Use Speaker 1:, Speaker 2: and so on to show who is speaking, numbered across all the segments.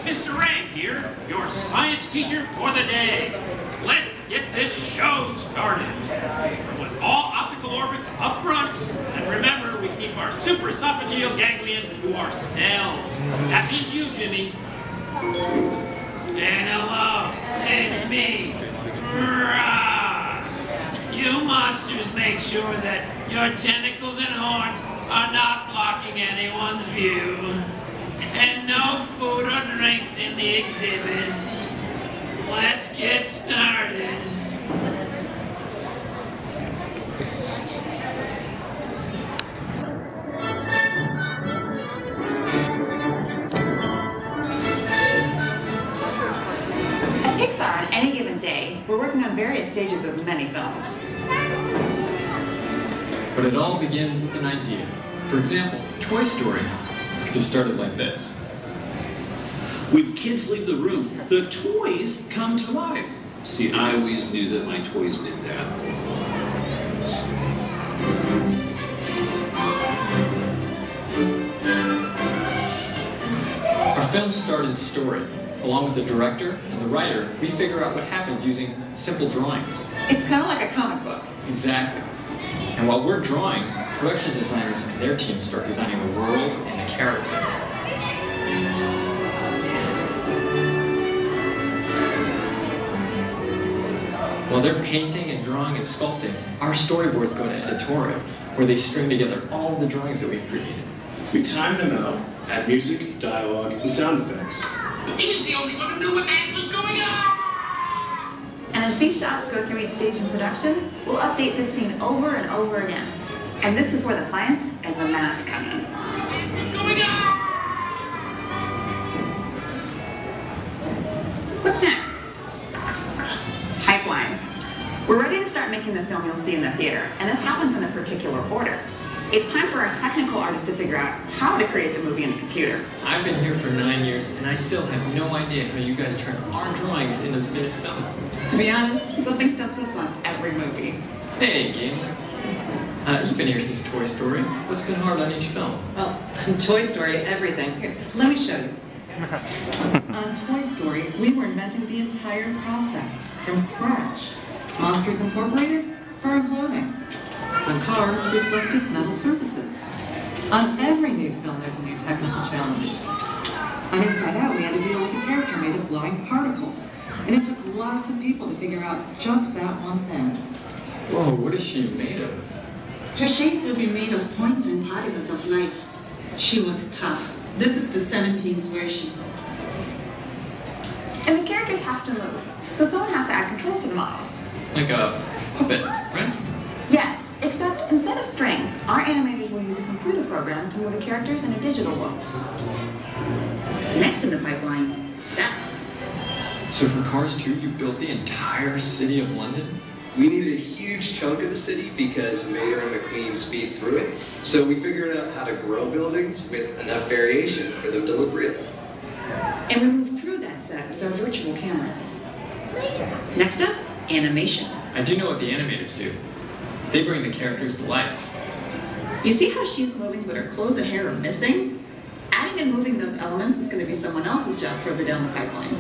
Speaker 1: Mr. Rank here, your science teacher for the day. Let's get this show started. With all optical orbits up front, and remember, we keep our supraesophageal ganglion to ourselves. That means you, Jimmy. And hello, it's me, Rod. You monsters make sure that your tentacles and horns are not blocking anyone's view. And no food or drinks in the exhibit. Let's get started.
Speaker 2: At Pixar, on any given day, we're working on various stages of many films.
Speaker 3: But it all begins with an idea. For example, Toy Story. It started like this.
Speaker 4: When kids leave the room, the toys come to life. See, I always knew that my toys did that.
Speaker 3: Our films start in story. Along with the director and the writer, we figure out what happens using simple drawings.
Speaker 2: It's kind of like a comic book.
Speaker 3: Exactly. And while we're drawing, production designers and their teams start designing the world and the characters. While they're painting and drawing and sculpting, our storyboards go to editorial, where they string together all of the drawings that we've created.
Speaker 5: We time them out, add music, dialogue, and sound effects.
Speaker 6: He's the only one who knew what was going on!
Speaker 2: And as these shots go through each stage in production, we'll update this scene over and over again. And this is where the science and the math come in. What's next? Pipeline. We're ready to start making the film you'll see in the theater, and this happens in a particular order. It's time for our technical artists to figure out how to create the movie in the computer.
Speaker 3: I've been here for 9 years, and I still have no idea how you guys turn our drawings into finished film.
Speaker 2: To be honest, something stops us on every movie.
Speaker 3: Hey, gamer. You've been here since Toy Story. What's been hard on each film?
Speaker 2: Well, Toy Story, everything. Here, let me show you.
Speaker 7: On Toy Story, we were inventing the entire process from scratch. Monsters Incorporated, fur and clothing. On Cars, reflective metal surfaces. On every new film, there's a new technical challenge. On Inside Out, we had to deal with a character made of glowing particles. And it took lots of people to figure out just that one thing.
Speaker 3: Whoa, what is she made of?
Speaker 8: Her shape will be made of points and particles of light. She was tough. This is the 17th version.
Speaker 2: And the characters have to move, so someone has to add controls to the model.
Speaker 3: Like a puppet, right?
Speaker 2: Yes, except instead of strings, our animators will use a computer program to move the characters in a digital world. Next in the pipeline, sets.
Speaker 3: So for Cars 2, you built the entire city of London?
Speaker 9: We needed a huge chunk of the city because Mayor and McQueen speed through it. So we figured out how to grow buildings with enough variation for them to look real.
Speaker 2: And we moved through that set with our virtual cameras. Next up, animation.
Speaker 3: I do know what the animators do. They bring the characters to life.
Speaker 2: You see how she's moving but her clothes and hair are missing? Adding and moving those elements is going to be someone else's job further down the pipeline.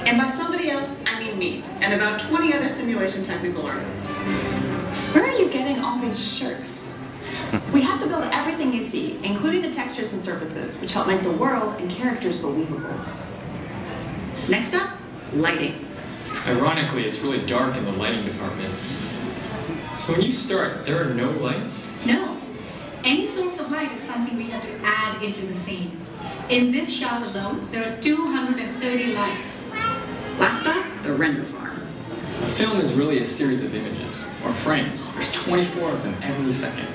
Speaker 2: And by somebody else, I mean me, and about 20 other simulation technical artists. Where are you getting all these shirts? We have to build everything you see, including the textures and surfaces, which help make the world and characters believable. Next up, lighting.
Speaker 3: Ironically, it's really dark in the lighting department. So when you start, there are no lights?
Speaker 8: No. Any source of light is something we have to add into the scene. In this shot alone, there are 230 lights.
Speaker 2: Last up, the render farm.
Speaker 3: A film is really a series of images, or frames. There's 24 of them every second.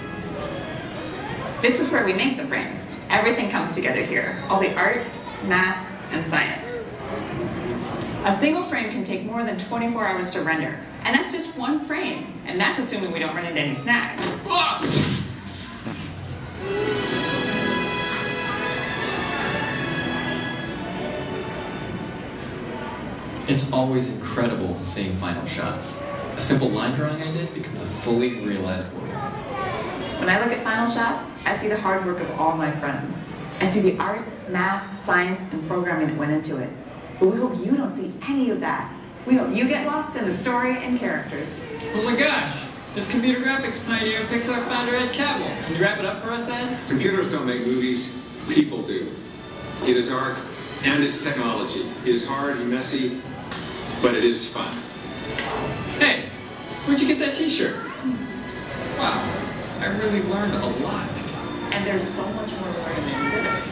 Speaker 2: This is where we make the frames. Everything comes together here. All the art, math, and science. A single frame can take more than 24 hours to render. And that's just one frame. And that's assuming we don't run into any snags.
Speaker 3: It's always incredible seeing final shots. A simple line drawing I did becomes a fully realized world.
Speaker 2: When I look at Final Shot, I see the hard work of all my friends. I see the art, math, science, and programming that went into it. But we hope you don't see any of that. We hope you get lost in the story and characters.
Speaker 3: Oh my gosh, it's computer graphics pioneer and Pixar founder Ed Catmull. Can you wrap it up for us, Ed?
Speaker 10: Computers don't make movies, people do. It is art and it's technology. It is hard and messy, but it is fun.
Speaker 3: Hey, where'd you get that t-shirt? Wow, I really learned a lot.
Speaker 2: And there's so much more learning in exhibit.